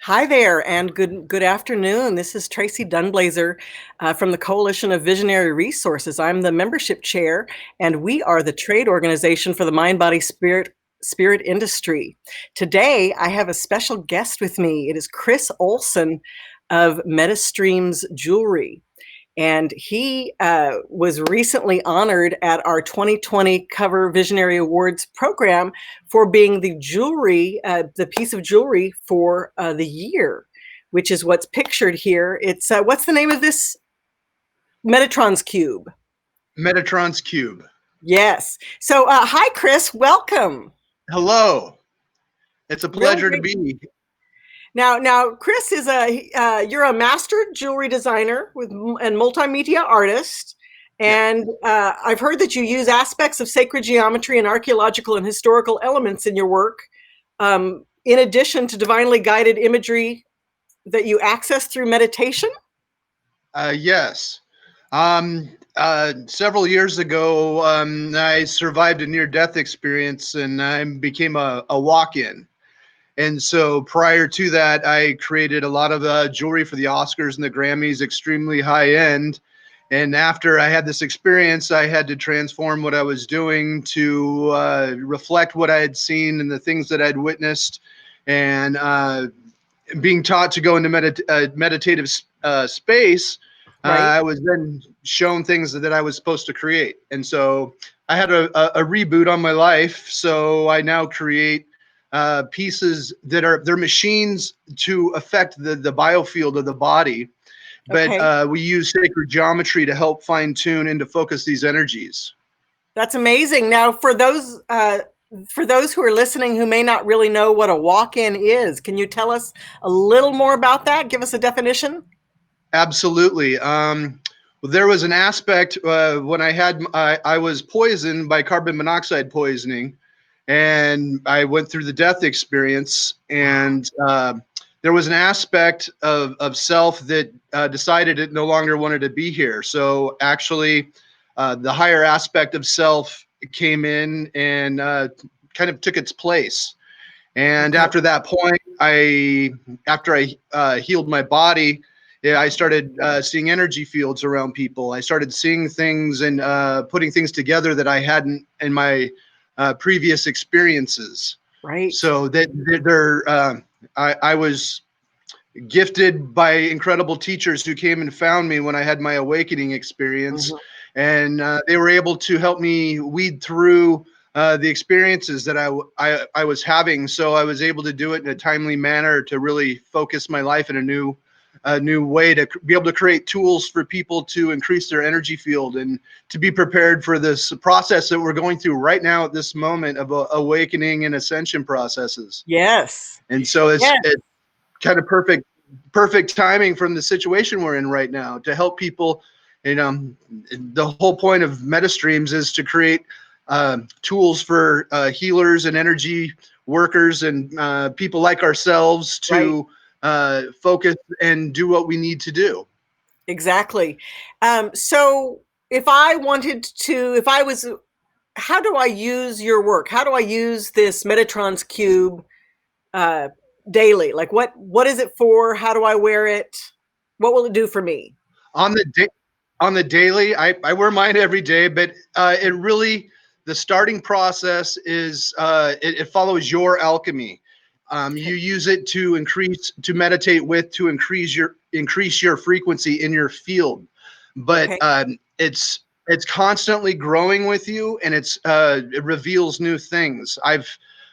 Hi there, and good afternoon. This is Tracee Dunblazier from the Coalition of Visionary Resources. I'm the membership chair, and we are the trade organization for the mind, body, spirit industry. Today, I have a special guest with me. It is Cris Olsen of Metastreems Jewelry. And he was recently honored at our 2020 COVR Visionary Awards program for being the piece of jewelry for the year, which is what's pictured here. It's what's the name of this? Metatron's cube. Metatron's cube. Yes. So, hi, Cris. Welcome. Hello. It's a pleasure Really to be. Now, Cris is you're a master jewelry designer and multimedia artist. Yeah. And I've heard that you use aspects of sacred geometry and archaeological and historical elements in your work, in addition to divinely guided imagery that you access through meditation. Yes. Several years ago, I survived a near-death experience and I became a walk-in. And so prior to that, I created a lot of jewelry for the Oscars and the Grammys, extremely high-end. And after I had this experience, I had to transform what I was doing to reflect what I had seen and the things that I'd witnessed. And being taught to go into meditative space, Right. I was then shown things that I was supposed to create. And so I had a reboot on my life. So I now create pieces that they're machines to affect the biofield of the body. But Okay. we use sacred geometry to help fine tune and to focus these energies. That's amazing. Now, for those who are listening who may not really know what a walk-in is, can you tell us a little more about that? Give us a definition. Absolutely. There was an aspect when I was poisoned by carbon monoxide poisoning, and I went through the death experience. And there was an aspect of self that decided it no longer wanted to be here. So actually, the higher aspect of self came in and kind of took its place. And Okay. after that point, after I healed my body, yeah, I started seeing energy fields around people. I started seeing things and putting things together that I hadn't in my previous experiences. Right. So I was gifted by incredible teachers who came and found me when I had my awakening experience, Mhm. and they were able to help me weed through the experiences that I was having. So I was able to do it in a timely manner to really focus my life in a new way to be able to create tools for people to increase their energy field and to be prepared for this process that we're going through right now at this moment of awakening and ascension processes. Yes. And so Yes. it's kind of perfect timing from the situation we're in right now to help people. You know, the whole point of Metastreems is to create tools for healers and energy workers and people like ourselves Right. to focus and do what we need to do. Exactly. So if I wanted to, if I was, how do I use your work? How do I use this Metatron's cube uh, daily? Like what is it for? How do I wear it? What will it do for me? On the daily, I wear mine every day, but it really, the starting process is it follows your alchemy. Okay. You use it to meditate with, to increase your frequency in your field. But Okay. it's constantly growing with you, and it reveals new things. I've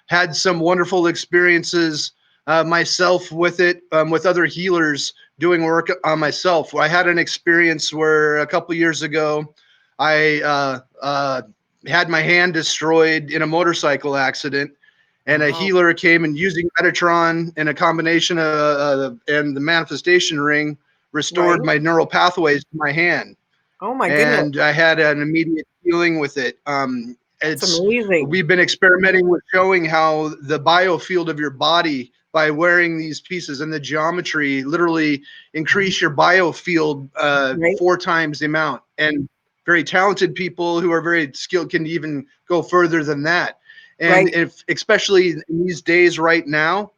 had some wonderful experiences myself with it, with other healers doing work on myself. I had an experience where a couple years ago, I had my hand destroyed in a motorcycle accident, and a Wow. healer came and using Metatron and a combination of and the manifestation ring Right. restored my neural pathways to my hand, Oh my goodness. and I had an immediate healing with it. That's It's amazing. We've been experimenting with showing how the biofield of your body by wearing these pieces and the geometry literally increase your biofield Right. 4 times the amount. And very talented people who are very skilled can even go further than that. And Right. if especially in these days right now,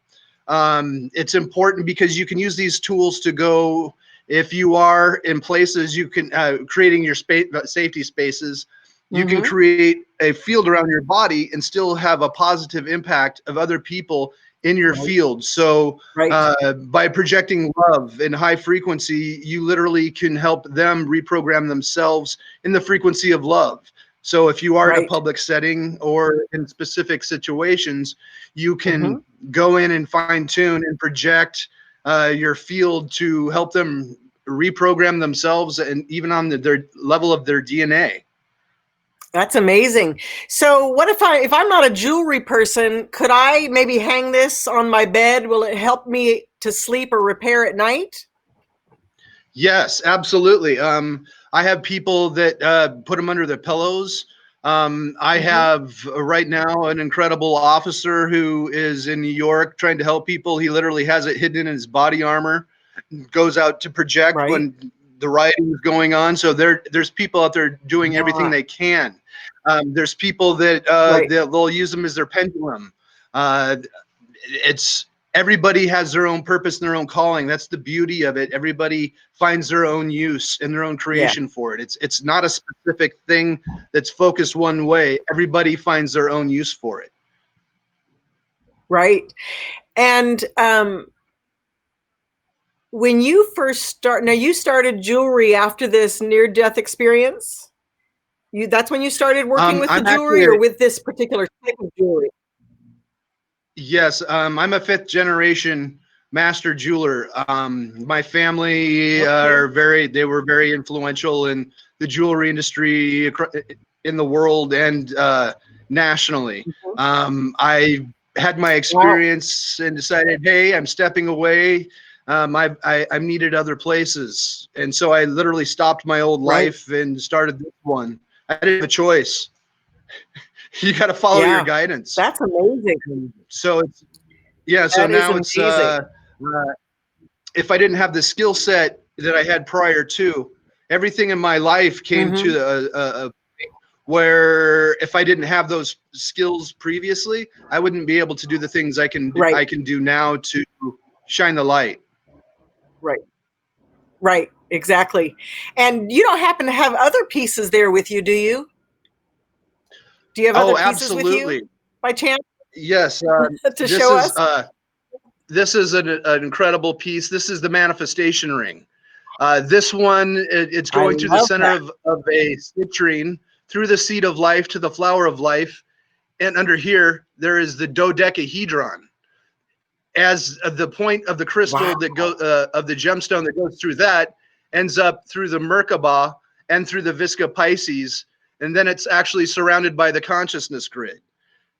It's important because you can use these tools to go, if you are in places, you can creating your safety spaces, you can create a field around your body and still have a positive impact of other people in your Right. field. So Right. by projecting love in high frequency, you literally can help them reprogram themselves in the frequency of love. So if you are in a Right. public setting or in specific situations, you can Mhm. go in and fine tune and project your field to help them reprogram themselves and even on their level of their DNA. That's amazing. So what if I'm not a jewelry person, could I maybe hang this on my bed? Will it help me to sleep or repair at night? Yes, absolutely. I have people that put them under their pillows. I Mhm. have right now an incredible officer who is in New York trying to help people. He literally has it hidden in his body armor, goes out to project Right. when the rioting is going on. So there's people out there doing everything Ah, they can. There's people that right. they'll use them as their pendulum. Uh, it's everybody has their own purpose and their own calling. That's the beauty of it. Everybody finds their own use and their own Yeah. creation for it. It's not a specific thing that's focused one way. Everybody finds their own use for it. Right. And when you first now you started jewelry after this near-death experience? That's when you started working with the I'm actually jewelry or with this particular type of jewelry? yes, I'm a fifth generation master jeweler. My family Okay. they were very influential in the jewelry industry in the world and nationally. Mhm. I had my Wow. experience and decided, hey, I'm stepping away. I'm needed other places, and so I literally stopped my old Right. life and started this one. I didn't have a choice. You got to follow your Yeah. guidance. That's amazing. So it's yeah. So That is now it's amazing. if I didn't have the skill set that I had prior to, everything in my life came Mhm. to a where if I didn't have those skills previously, I wouldn't be able to do the things Right. I can do now to shine the light. Right. Right. Exactly. And you don't happen to have other pieces there with you, do you? Do you have other Oh, pieces with you absolutely. by chance Yes. to show us? This is an incredible piece. This is the manifestation ring. This one, it's I going through the love center that. of a citrine, through the seed of life to the flower of life. And under here, there is the dodecahedron. As the point of the crystal Wow. that of the gemstone that goes through that ends up through the Merkaba and through the Visca Pisces. And then it's actually surrounded by the consciousness grid.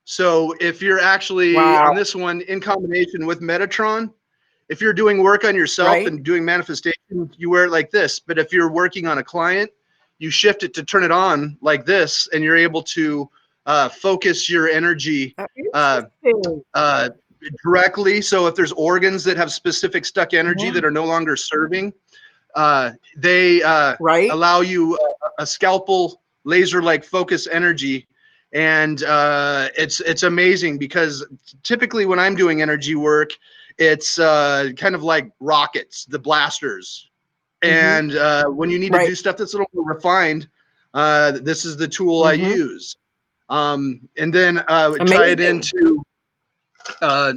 So if you're actually on Wow. this one in combination with Metatron, if you're doing work on yourself Right? and doing manifestation, you wear it like this. But if you're working on a client, you shift it to turn it on like this, and you're able to focus your energy uh, Interesting. uh, directly. So if there's organs that have specific stuck energy Yeah. that are no longer serving, they Right? allow you a scalpel laser-like focus energy. And it's amazing because typically when I'm doing energy work, it's kind of like rockets, the blasters. Mhm. And when you need to Right. do stuff that's a little more refined, this is the tool I Mhm. use. And then tie it Amazing. into uh,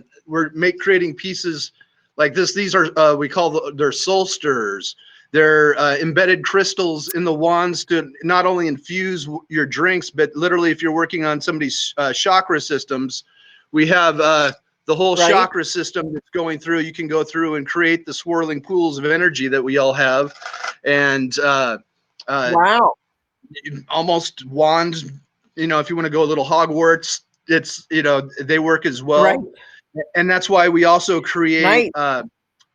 creating pieces like this. These are we call they're soul stirrers. They're embedded crystals in the wands to not only infuse your drinks, but literally if you're working on somebody's chakra systems, we have the whole Right? chakra system that's going through. You can go through and create the swirling pools of energy that we all have, and uh, Wow. almost wands. You know, if you want to go a little Hogwarts, it's they work as Right. well. And that's why we also create Nice.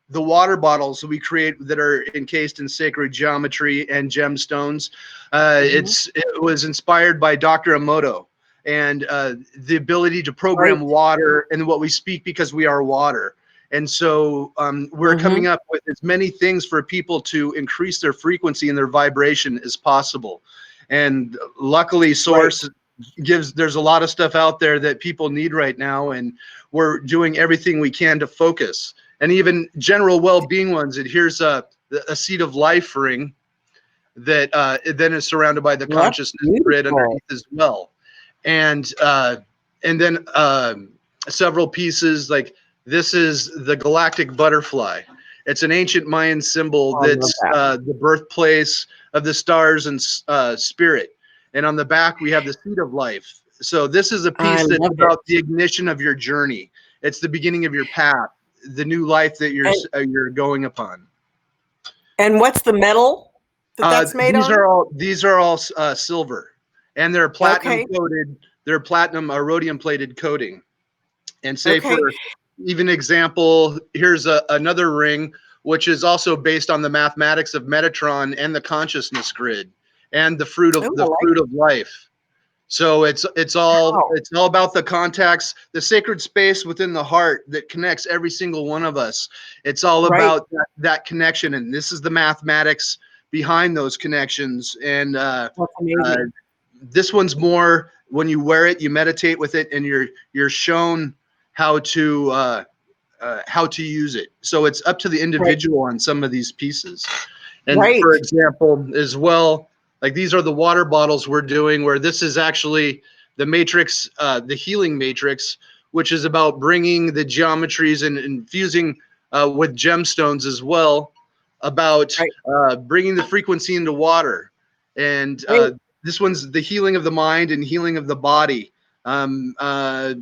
the water bottles that we create that are encased in sacred geometry and gemstones. Mhm. It was inspired by Dr. Emoto and the ability to program Right. water and what we speak because we are water. And so we're coming Mhm. up with as many things for people to increase their frequency and their vibration as possible. And luckily, Right. there's a lot of stuff out there that people need right now, and we're doing everything we can to focus. And even general well-being ones, here's a seed of life ring that then is surrounded by the Well, that's consciousness grid beautiful. underneath as well. And then several pieces, like this is the galactic butterfly. It's an ancient Mayan symbol Oh, I love that's that. the birthplace of the stars and spirit. And on the back, we have the seed of life. So this is a I piece that's love it. about the ignition of your journey. It's the beginning of your path, the new life that And you're going upon. what's the metal that that's made These on? are all silver, and they're platinum Okay. coated. They're platinum rhodium plated coating. And say Okay. for even example, here's another ring, which is also based on the mathematics of Metatron and the consciousness grid and the fruit Oh, I of like it. life. So Wow. it's all about the contacts, the sacred space within the heart that connects every single one of us. It's all Right. about that connection, and this is the mathematics behind those connections. And That's uh, amazing. this one's more when you wear it, you meditate with it, and you're shown how to use it. So it's up to the Right. individual on some of these pieces. And Right. for example, as well, like these are the water bottles we're doing, where this is actually the matrix, the healing matrix, which is about bringing the geometries and infusing with gemstones as well, about Right. bringing the frequency into water. And Right. this one's the healing of the mind and healing of the body. Um, uh,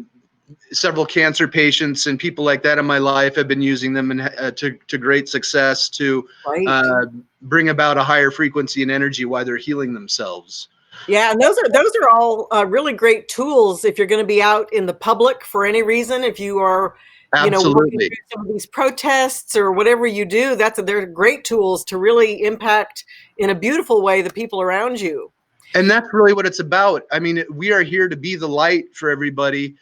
Several cancer patients and people like that in my life have been using them and to great success to Right. uh, bring about a higher frequency and energy while they're healing themselves. Yeah, and those are all really great tools if you're going to be out in the public for any reason. If you are, working Absolutely. through some of these protests or whatever you do, they're great tools to really impact in a beautiful way the people around you. And that's really what it's about. I mean, we are here to be the light for everybody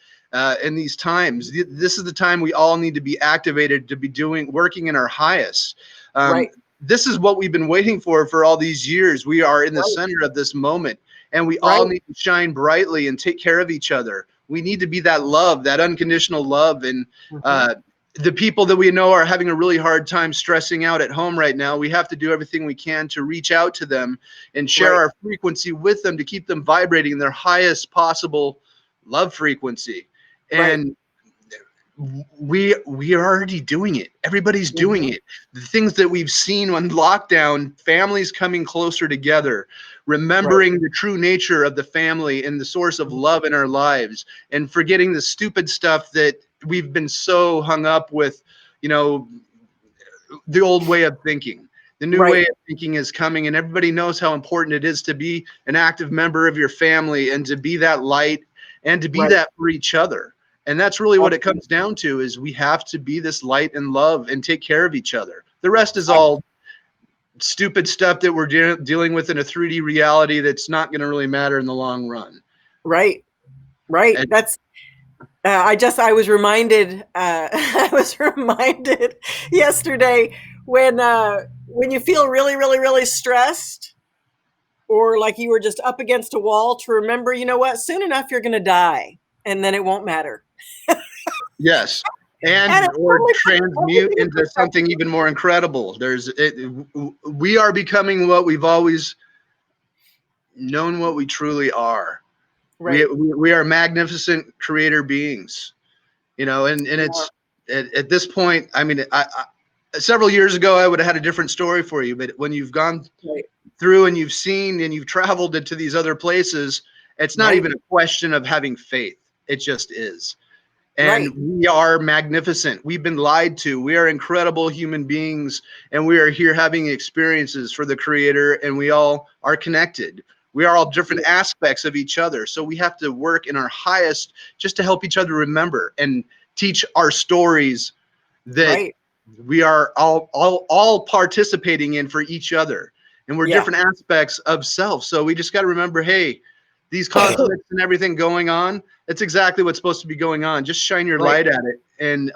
in these times. This is the time we all need to be activated to be working in our highest. Um, Right. this is what we've been waiting for all these years. We are in the Right. center of this moment, and we all Right. need to shine brightly and take care of each other. We need to be that love, that unconditional love. And Mhm. uh, the people that we know are having a really hard time stressing out at home right now, we have to do everything we can to reach out to them and share Right. our frequency with them to keep them vibrating in their highest possible love frequency. Right. And we are already doing it. Everybody's doing Mhm. it. The things that we've seen on lockdown, families coming closer together, Right. remembering the true nature of the family and the source of Mhm. love in our lives, and forgetting the stupid stuff that we've been so hung up with, you know, the old way of thinking. The new way Right. of thinking is coming, and everybody knows how important it is to be an active member of your family and to be that light and to be Right. that for each other. And that's really what it Absolutely. comes down to, is we have to be this light and love and take care of each other. The rest is all stupid stuff that we're dealing with in a 3D reality that's not going to really matter in the long run. Right. Right. And That's I was reminded I was reminded yesterday when you feel really, really, really stressed or like you were just up against a wall, to remember, you know what, soon enough you're gonna die and then it won't matter. yes, And and it or totally puts transmute everything in into something perspective. even more incredible. We are becoming what we've always known what we truly are. Right. We are magnificent creator beings, and Yeah. it's at this point. I mean, several years ago I would have had a different story for you, but when you've gone Right. through and you've seen and you've traveled into these other places, it's not Right. even a question of having faith. It just is. And Right. we are magnificent. We've been lied to. We are incredible human beings, and we are here having experiences for the creator, and we all are connected. We are all different Yeah. aspects of each other. So we have to work in our highest just to help each other remember and teach our stories that Right. we are all participating in for each other. And we're Yeah. different aspects of self. So we just got to remember, hey, these conflicts and everything going on, it's exactly what's supposed to be going on. Just shine your Right. light at it, and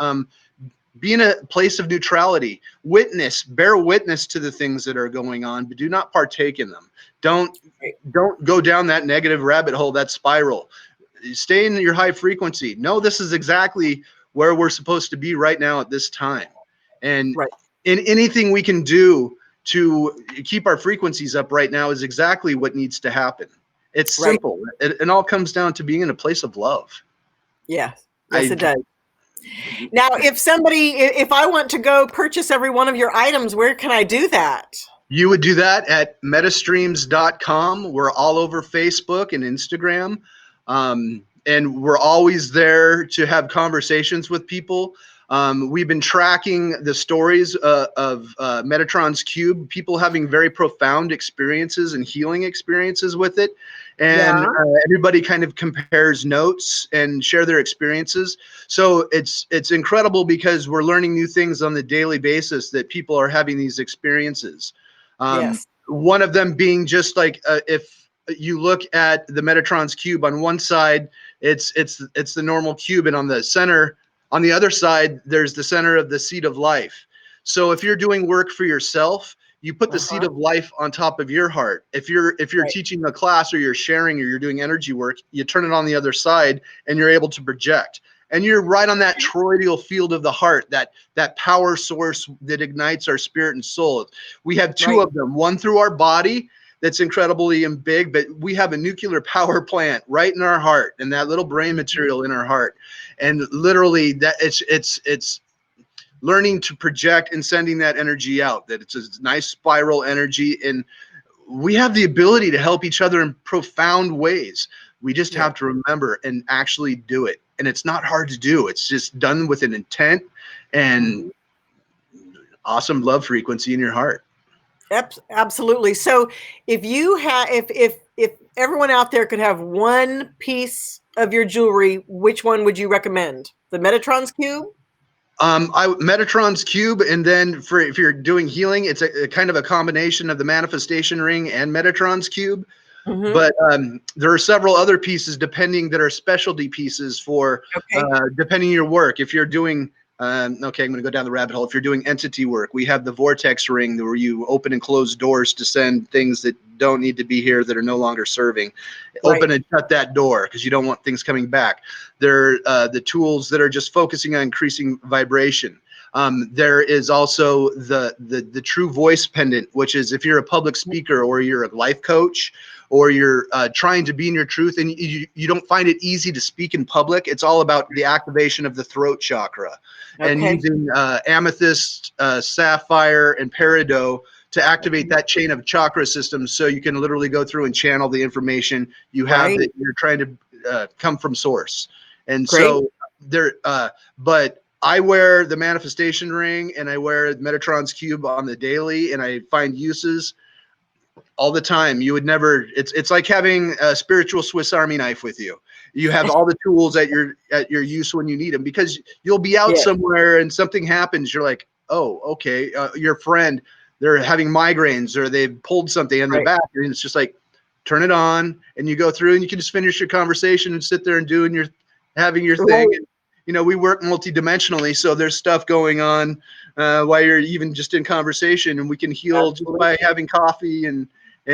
be in a place of neutrality, bear witness to the things that are going on, but do not partake in them. Don't go down that negative rabbit hole, that spiral. Stay in your high frequency. No, this is exactly where we're supposed to be right now at this time. And in anything we can do to keep our frequencies up right now is exactly what needs to happen. It's simple. It all comes down to being in a place of love. Yes, it does. Now, if I want to go purchase every one of your items, where can I do that? You would do that at metastreems.com. We're all over Facebook and Instagram. And we're always there to have conversations with people. We've been tracking the stories of Metatron's cube, people having very profound experiences and healing experiences with it. And everybody kind of compares notes and share their experiences. So it's incredible because we're learning new things on the daily basis that people are having these experiences. One of them being just like if you look at the Metatron's cube, on one side, it's the normal cube, and on the other side, there's the center of the seed of life. So if you're doing work for yourself, you put the seed of life on top of your heart. If you're teaching a class, or you're sharing, or you're doing energy work, you turn it on the other side and you're able to project. And you're right on that toroidal field of the heart, that power source that ignites our spirit and soul. We have two of them, one through our body that's incredibly and big, but we have a nuclear power plant right in our heart, and that little brain material in our heart. And literally that it's learning to project and sending that energy out, that it's a nice spiral energy. And we have the ability to help each other in profound ways. We just have to remember and actually do it. And it's not hard to do. It's just done with an intent and awesome love frequency in your heart. Absolutely. So if you have, if everyone out there could have one piece of your jewelry, which one would you recommend? The Metatron's cube? Metatron's cube, and then if you're doing healing, it's a kind of a combination of the manifestation ring and Metatron's cube. But there are several other pieces that are specialty pieces for depending on your work. If you're doing okay, I'm going to go down the rabbit hole. If you're doing entity work, we have the vortex ring where you open and close doors to send things that don't need to be here, that are no longer serving. Open and shut that door because you don't want things coming back. There are the tools that are just focusing on increasing vibration. There is also the true voice pendant, which is if you're a public speaker, or you're a life coach, or you're trying to be in your truth, and you don't find it easy to speak in public. It's all about the activation of the throat chakra, and using amethyst, sapphire, and peridot to activate that chain of chakra systems, so you can literally go through and channel the information you have that you're trying to come from source. And so there, but I wear the manifestation ring, and I wear Metatron's cube on the daily, and I find uses all the time. You would never, it's like having a spiritual Swiss Army knife with you. You have all the tools at your use when you need them, because you'll be out somewhere and something happens. You're like, oh, okay. Your friend, they're having migraines, or they've pulled something in their back, and it's just like, turn it on, and you go through, and you can just finish your conversation and sit there and having your thing. And, you know, we work multidimensionally, so there's stuff going on while you're even just in conversation, and we can heal just by having coffee and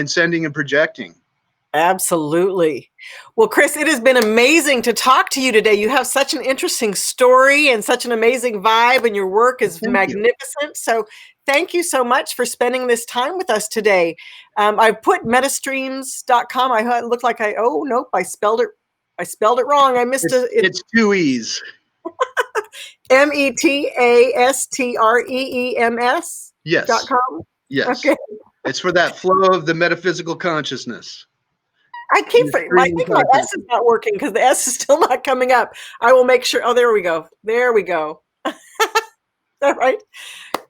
sending and projecting. Absolutely. Well, Cris, it has been amazing to talk to you today. You have such an interesting story and such an amazing vibe, and your work is magnificent. So thank you so much for spending this time with us today. I put metastreems.com. I looked like oh, nope, I spelled it wrong. I missed it. It's two E's. METASTREEMS. Yes. .com? Yes. Okay. It's for that flow of the metaphysical consciousness. I think my S is not working because the S is still not coming up. I will make sure. Oh, there we go. There we go. All right.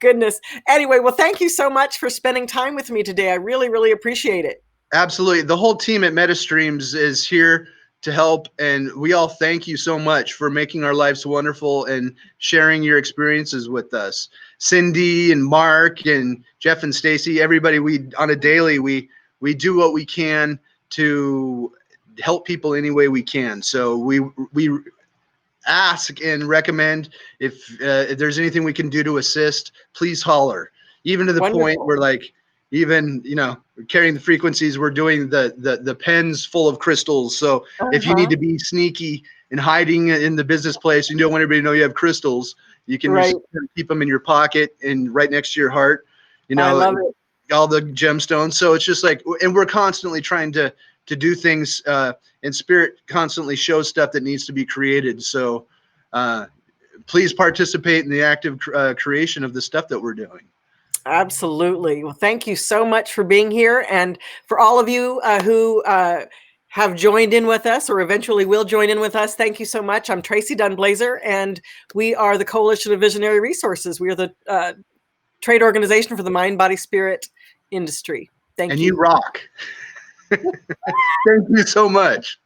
Goodness. Anyway, well, thank you so much for spending time with me today. I really, really appreciate it. Absolutely. The whole team at Metastreems is here to help, and we all thank you so much for making our lives wonderful and sharing your experiences with us. Cindy and Mark and Jeff and Stacy, everybody, on a daily, we do what we can to help people any way we can. So we ask and recommend if there's anything we can do to assist, please holler. Even to the point Wonderful. where, like, even carrying the frequencies, we're doing the pens full of crystals. So if you need Uh-huh. to be sneaky and hiding in the business place, you don't want everybody to know you have crystals, you can Right. just keep them in your pocket and right next to your heart. I love it. All the gemstones. So it's just like, and we're constantly trying to do things, and spirit constantly shows stuff that needs to be created. So please participate in the active creation of the stuff that we're doing. Absolutely. Well, thank you so much for being here. And for all of you who have joined in with us or eventually will join in with us, thank you so much. I'm Tracee Dunblazier, and we are the Coalition of Visionary Resources. We are the trade organization for the mind, body, spirit industry. Thank And you you. rock. Thank you so much.